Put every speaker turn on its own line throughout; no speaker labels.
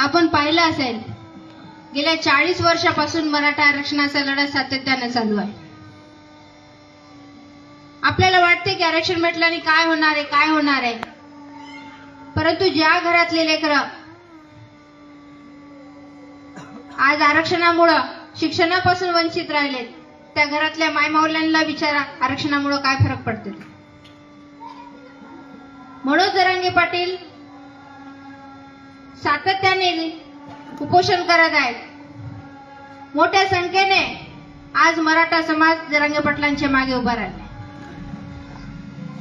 आपण पाहिलं असेल गेल्या 40 वर्षापासून मराठा आरक्षणाचा लढा सातत्याने चालू आहे. आपल्याला वाटते की आरक्षण भेटल्याने काय होणार आहे, परंतु ज्या घरातले लेकरं आज आरक्षणामुळे शिक्षणापासून वंचित राहिलेत त्या घरातल्या मायमाऊल्यांना विचारा आरक्षणामुळे काय फरक पडते. मनोज जरांगे पाटील सातत्याने उपोषण करत आहेत. मोठ्या संख्येने आज मराठा समाज जरांगे पाटलांच्या मागे उभा राहिला.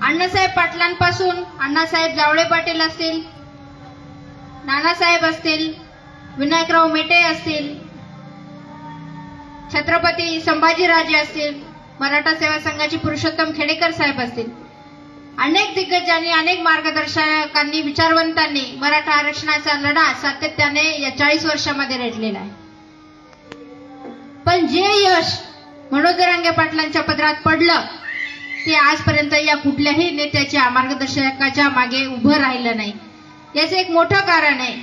अण्णासाहेब पाटलांपासून अण्णासाहेब जावळे पाटील असतील, नानासाहेब असतील, विनायकराव मेटे असतील, छत्रपती संभाजीराजे असतील, मराठा सेवा संघाचे पुरुषोत्तम खेडेकर साहेब असतील, अनेक दिग्गजांनी अनेक मार्गदर्शकांनी विचारवंतांनी मराठा आरक्षणाचा लढा सातत्याने या 40 वर्षामध्ये रेटलेला आहे. पण जे यश मनोज जरांगे पाटलांच्या पदरात पडलं ते आजपर्यंत या कुठल्याही नेत्याच्या मार्गदर्शकाच्या मागे उभं राहिलं नाही. याचं एक मोठं कारण आहे.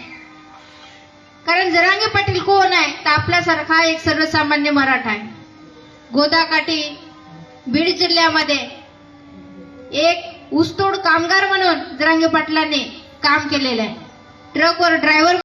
कारण जरांगे पाटील कोण आहे तर आपल्यासारखा एक सर्वसामान्य मराठा आहे. गोदाकाठी बीड जिल्ह्यामध्ये एक ऊसतोड कामगार म्हणून जरांगे पाटलांनी काम केलेलं आहे. ट्रकवर ड्रायव्हर